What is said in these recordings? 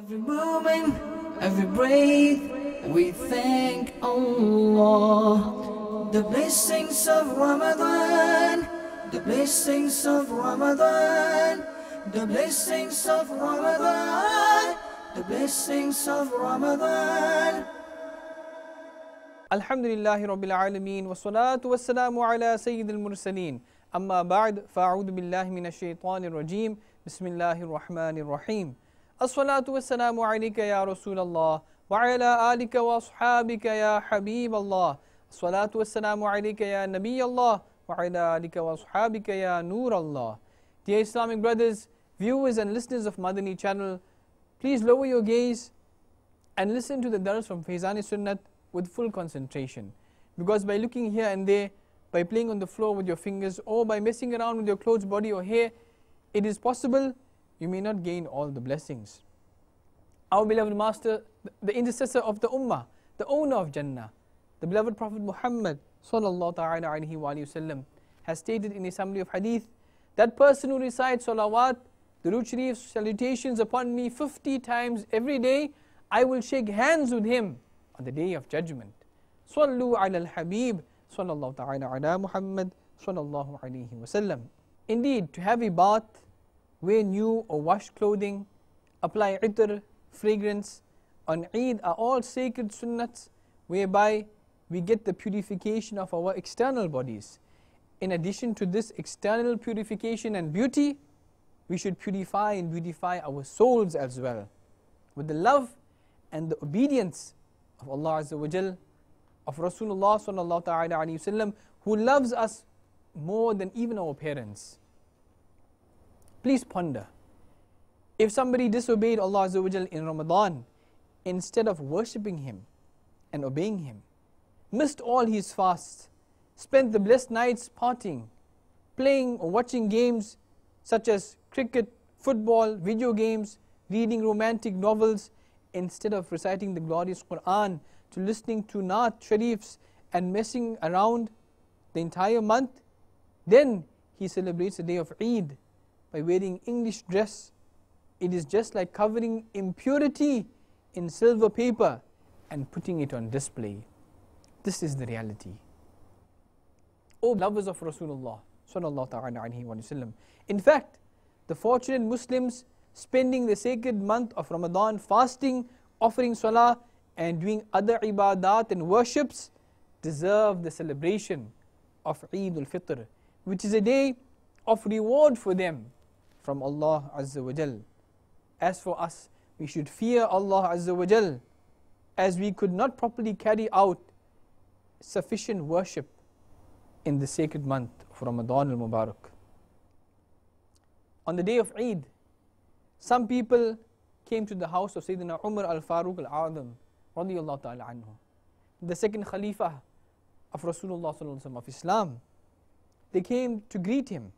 Every moment, every breath, we thank Allah. The blessings of Ramadan, the blessings of Ramadan, the blessings of Ramadan, the blessings of Ramadan. Alhamdulillahi Rabbil Alameen, wassalatu wassalamu ala Sayyidil Mursaleen. Amma ba'd, fa'a'udhu billahi minash shaitanir rajim. Bismillahir Rahmanir Rahim. As-salatu wassalamu alayka ya Rasulallah, wa ala alika wa ashabika ya Habiballah. As-salatu wassalamu alayka ya Nabiyallah, wa ala alika wa ashabika ya Noorallah. Dear Islamic brothers, viewers and listeners of Madani channel, please lower your gaze and listen to the dars from Faizan-e-Sunnat with full concentration. Because by looking here and there, by playing on the floor with your fingers, or by messing around with your clothes, body or hair, it is possible you may not gain all the blessings. Our beloved Master, the intercessor of the Ummah, the owner of Jannah, the beloved Prophet Muhammad sallallahu ta'ala alayhi wa sallam, has stated in a summary of hadith, that person who recites salawat, durood sharif, salutations upon me 50 times every day, I will shake hands with him on the day of judgment. Sallu ala al-Habib sallallahu ta'ala ala Muhammad sallallahu alayhi wa sallam. Indeed, to have a bath, wear new or washed clothing, apply itr, fragrance on Eid are all sacred sunnats whereby we get the purification of our external bodies. In addition to this external purification and beauty, we should purify and beautify our souls as well with the love and the obedience of Allah Azza wa Jal, of Rasulullah sallallahu ta'ala alayhi wa sallam, who loves us more than even our parents. Please ponder, if somebody disobeyed Allah Azza wa Jal in Ramadan, instead of worshipping Him and obeying Him, missed all his fasts, spent the blessed nights partying, playing or watching games such as cricket, football, video games, reading romantic novels, instead of reciting the glorious Quran, to listening to Naat Sharifs and messing around the entire month, then he celebrates the day of Eid by wearing English dress. It is just like covering impurity in silver paper and putting it on display. This is the reality. O lovers of Rasulullah sallallahu ta'ala alayhi wa sallam, in fact, the fortunate Muslims spending the sacred month of Ramadan fasting, offering salah and doing other ibadat and worships deserve the celebration of Eid al-Fitr, which is a day of reward for them from Allah Azza wa Jal. As for us, we should fear Allah Azza wa Jal, as we could not properly carry out sufficient worship in the sacred month of Ramadan al-Mubarak. On the day of Eid, some people came to the house of Sayyidina Umar al-Faruq al-Azam radiyallahu ta'ala anhu, the second Khalifa of Rasulullah sallallahu alaihi wasallam of Islam. They came to greet him,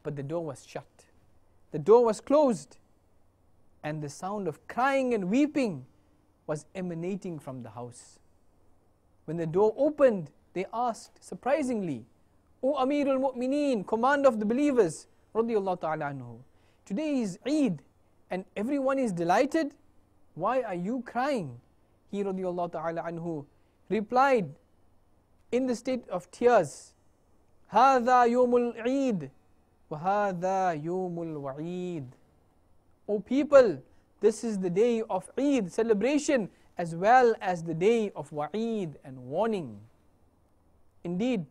but the door was shut. The door was closed, and the sound of crying and weeping was emanating from the house. When the door opened, they asked, surprisingly, O Amirul Mu'mineen, Commander of the believers, radiyallahu ta'ala anhu, today is Eid and everyone is delighted. Why are you crying? He radiyallahu ta'ala anhu replied in the state of tears, هَذَا يَوْمُ الْعِيدِ وَهَذَا يَوْمُ الْوَعِيدِ. O people, this is the day of Eid, celebration, as well as the day of Wa'id and warning. Indeed,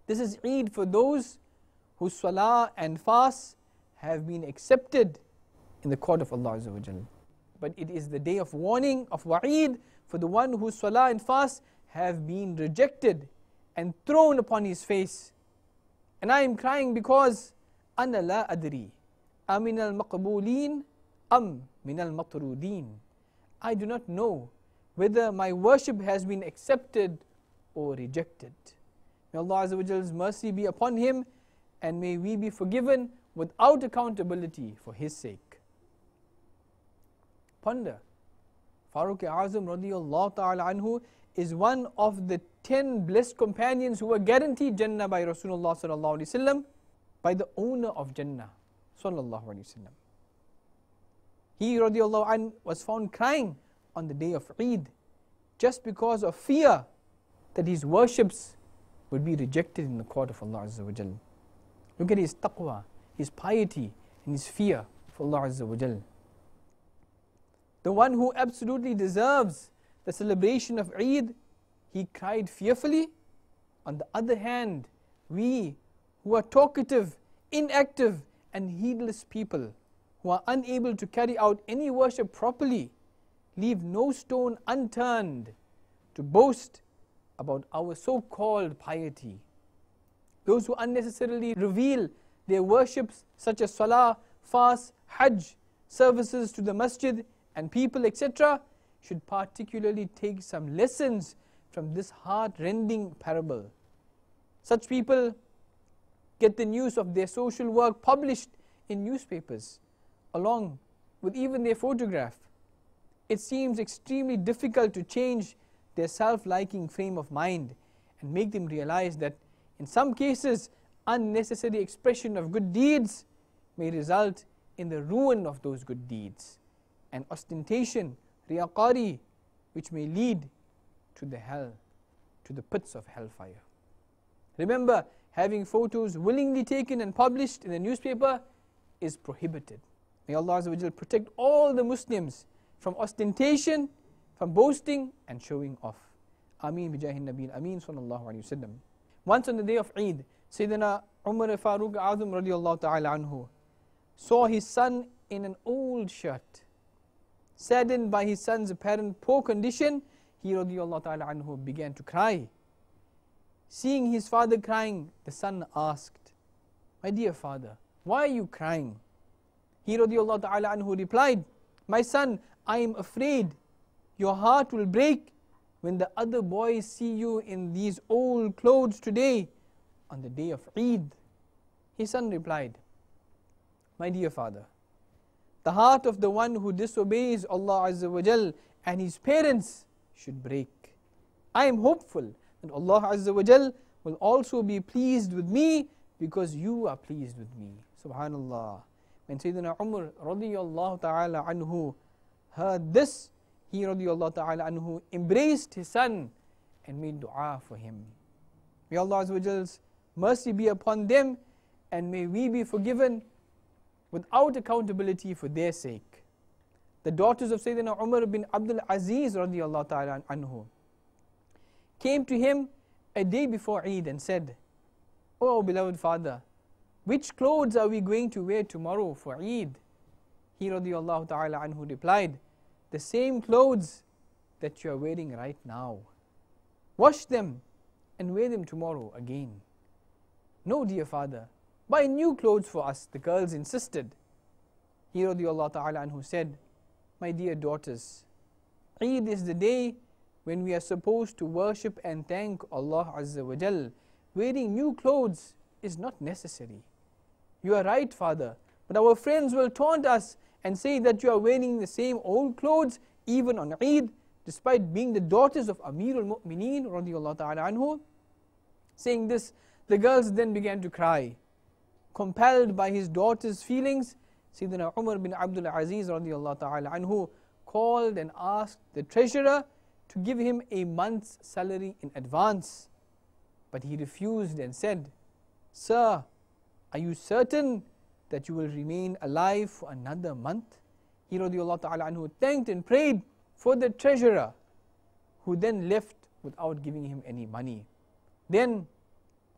this is Eid for those whose salah and fast have been accepted in the court of Allah Azza wa Jal. But it is the day of warning, of Wa'id, for the one whose salah and fast have been rejected and thrown upon his face. And I am crying because أَنَا لَا أَدْرِي أَمِنَ الْمَقْبُولِينَ أَمْ مِنَ الْمَطْرُودِينَ. I do not know whether my worship has been accepted or rejected. May Allah Azza wa Jal's mercy be upon him, and may we be forgiven without accountability for his sake. Ponder, Faruq-e-Azam radiyallahu ta'ala anhu is one of the 10 blessed companions who were guaranteed Jannah by Rasulullah sallallahu alaihi wasallam, by the owner of Jannah sallallahu alaihi wasallam. He radiallahu anh was found crying on the day of Eid just because of fear that his worships would be rejected in the court of Allah Azza wa Jal. Look at his taqwa, his piety and his fear for Allah Azza wa Jal. The one who absolutely deserves the celebration of Eid, he cried fearfully. On the other hand, we who are talkative, inactive and heedless people, who are unable to carry out any worship properly, leave no stone unturned to boast about our so-called piety. Those who unnecessarily reveal their worships such as salah, fast, hajj, services to the masjid and people, etc., should particularly take some lessons from this heart-rending parable. Such people get the news of their social work published in newspapers, along with even their photograph. It seems extremely difficult to change their self-liking frame of mind and make them realize that in some cases, unnecessary expression of good deeds may result in the ruin of those good deeds, and ostentation, riyaqari, which may lead to the hell, to the pits of hellfire. Remember, having photos willingly taken and published in the newspaper is prohibited. May Allah Azza wa Jal protect all the Muslims from ostentation, from boasting and showing off. Ameen bijahi Nabi Ameen sallallahu alayhi wa sallam. Once on the day of Eid, Sayyidina Umar Farooq Azam radiallahu ta'ala anhu saw his son in an old shirt. Saddened by his son's apparent poor condition, he radiallahu ta'ala anhu began to cry. Seeing his father crying, the son asked, "My dear father, why are you crying?" He radiallahu ta'ala anhu replied, "My son, I am afraid your heart will break when the other boys see you in these old clothes today on the day of Eid." His son replied, "My dear father, the heart of the one who disobeys Allah Azza wa Jal and his parents should break. I am hopeful that Allah Azza wa Jal will also be pleased with me because you are pleased with me." Subhanallah. When Sayyidina Umar radiyallahu ta'ala anhu heard this, he radiyallahu ta'ala anhu embraced his son and made dua for him. May Allah Azza wa Jal's mercy be upon them, and may we be forgiven without accountability for their sake. The daughters of Sayyidina Umar bin Abdul Aziz radiyallahu ta'ala anhu came to him a day before Eid and said, "O our beloved father, which clothes are we going to wear tomorrow for Eid?" He radiyallahu ta'ala anhu replied, "The same clothes that you are wearing right now. Wash them and wear them tomorrow again." "No, dear father, buy new clothes for us," the girls insisted. He radiyallahu ta'ala anhu said, "My dear daughters, Eid is the day when we are supposed to worship and thank Allah Azza wa Jal. Wearing new clothes is not necessary." "You are right, father, but our friends will taunt us and say that you are wearing the same old clothes even on Eid, despite being the daughters of Amir al-Mu'mineen radiyallahu ta'ala anhu." Saying this, the girls then began to cry. Compelled by his daughter's feelings, Sayyidina Umar bin Abdul Aziz radiyallahu ta'ala anhu called and asked the treasurer to give him a month's salary in advance. But he refused and said, "Sir, are you certain that you will remain alive for another month?" He radiyallahu ta'ala anhu thanked and prayed for the treasurer, who then left without giving him any money. Then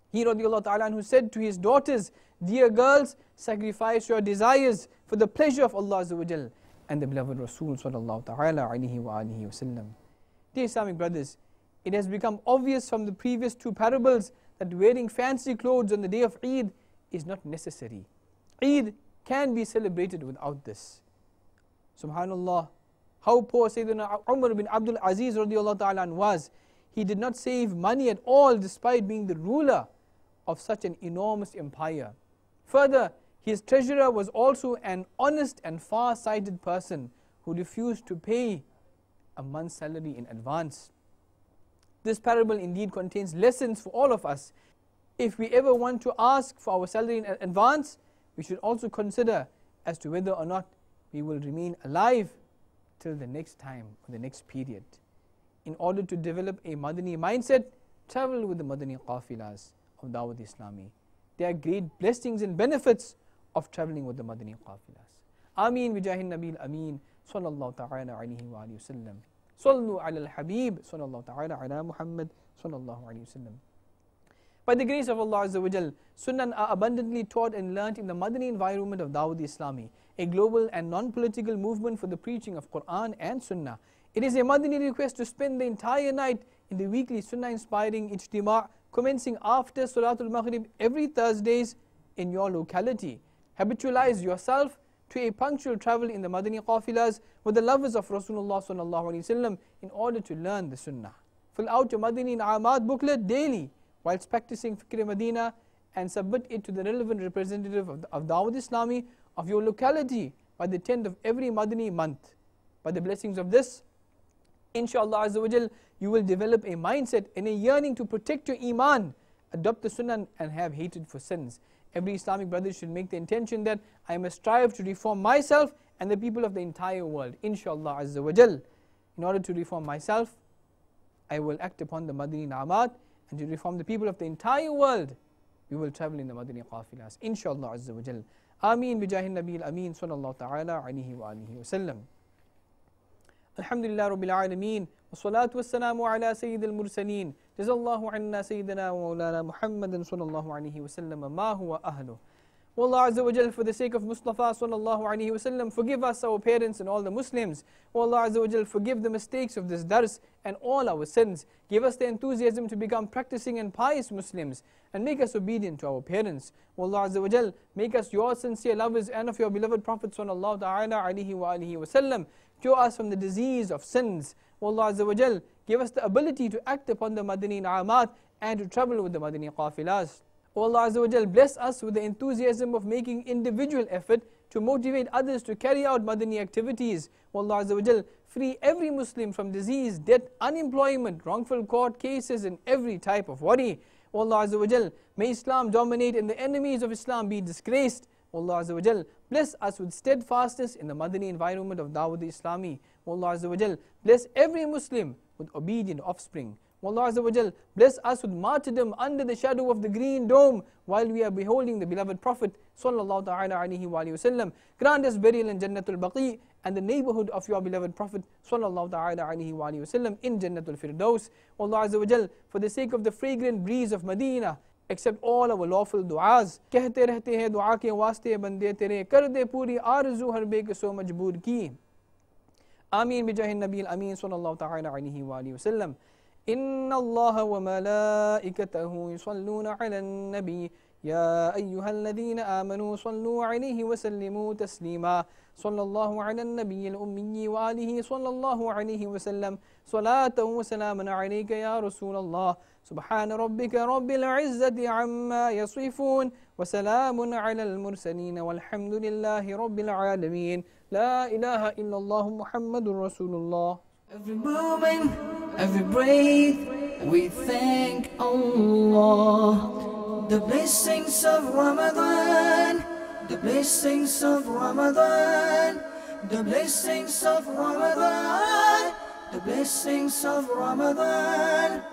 he radiyallahu ta'ala anhu said to his daughters, "Dear girls, sacrifice your desires for the pleasure of Allah Azza wa Jal and the beloved Rasul sallallahu ta'ala alayhi wa alihi wa sallam." Dear Islamic brothers, it has become obvious from the previous two parables that wearing fancy clothes on the day of Eid is not necessary. Eid can be celebrated without this. Subhanallah, how poor Sayyidina Umar bin Abdul Aziz radiyallahu ta'ala anhu was. He did not save money at all despite being the ruler of such an enormous empire. Further, his treasurer was also an honest and far-sighted person who refused to pay a month's salary in advance. This parable indeed contains lessons for all of us. If we ever want to ask for our salary in advance, we should also consider as to whether or not we will remain alive till the next time or the next period. In order to develop a Madani mindset, travel with the Madani qafilas of Dawat Islami. There are great blessings and benefits of traveling with the Madani qafilas. Ameen bijahin Nabil Ameen sallallahu ta'ala alayhi wa sallam. Sallu ala al-Habib sallallahu ta'ala ala Muhammad sallallahu alayhi wa sallam. By the grace of Allah Azza wa Jal, Sunnah are abundantly taught and learnt in the Madani environment of Dawat Islami, a global and non-political movement for the preaching of Quran and Sunnah. It is a Madani request to spend the entire night in the weekly Sunnah inspiring Ijtima' commencing after Salatul Maghrib every Thursdays in your locality. Habitualize yourself to a punctual travel in the Madani qafilas with the lovers of Rasulullah sallallahu alaihi wasallam in order to learn the Sunnah. Fill out your Madani Na'amat booklet daily whilst practicing Fikr Madina and submit it to the relevant representative of Dawat Islami of your locality by the 10th of every Madani month. By the blessings of this, inshallah Azza wa Jal, you will develop a mindset and a yearning to protect your Iman, adopt the Sunnah and have hatred for sins. Every Islamic brother should make the intention that I must strive to reform myself and the people of the entire world, inshallah Azza wa Jal. In order to reform myself, I will act upon the Madani Na'amat, and to reform the people of the entire world, we will travel in the Madani qafilas, inshallah Azza wa Jal. Ameen bijahin Nabil Ameen sallallahu ta'ala alayhi wa alihi wa sallam. Alhamdulillah Rabbil Alameen, wa salatu wa salamu ala Sayyidil Mursaleen, jazallahu anna Sayyidina wa Maulana Muhammadan sallallahu alayhi wa sallam, ma huwa ahlu. Allah Azza wa Jal, for the sake of Mustafa sallallahu alayhi wa sallam, forgive us, our parents and all the Muslims. Allah Azza wa Jal, forgive the mistakes of this dars and all our sins. Give us the enthusiasm to become practicing and pious Muslims and make us obedient to our parents. Allah Azza wa Jal, make us your sincere lovers and of your beloved Prophet sallallahu ta'ala alayhi wa alihi wa sallam. Cure us from the disease of sins. Allah Azza wa Jal, give us the ability to act upon the Madani Na'amat and to travel with the Madani qafilas. Allah Azza wa Jal, bless us with the enthusiasm of making individual effort to motivate others to carry out Madani activities. Allah Azza wa Jal, free every Muslim from disease, death, unemployment, wrongful court cases and every type of worry. Allah Azza wa Jal, may Islam dominate and the enemies of Islam be disgraced. Allah Azza wa Jal, bless us with steadfastness in the Madani environment of Dawat Islami. Allah Azza wa Jal, bless every Muslim with obedient offspring. Allah Azza wa Jal, bless us with martyrdom under the shadow of the green dome while we are beholding the beloved Prophet sallallahu ta'ala alayhi wa sallam. Grant us burial in Jannatul Baqi and the neighborhood of your beloved Prophet sallallahu ta'ala alayhi wa sallam in Jannatul Firdaus. Allah Azza wa Jal, for the sake of the fragrant breeze of Medina, accept all our lawful du'as. Kehte rehte hai du'a ke waaste bande tere, kar de puri arzu har beqso majboor ki. Ameen bijahin Nabil Ameen sallallahu ta'ala alayhi wa sallam. إن الله وملائكته يصلون على النبي يا أيها الذين آمنوا صلوا عليه وسلموا تسليما صلى الله على النبي الأمي وآله صلى الله عليه وسلم صلاة وسلاما عليك يا رسول الله سبحان ربك رب العزة عما يصفون وسلام على المرسلين والحمد لله رب العالمين لا إله إلا الله محمد رسول الله. Every moment, every breath, we thank Allah. The blessings of Ramadan, the blessings of Ramadan, the blessings of Ramadan, the blessings of Ramadan.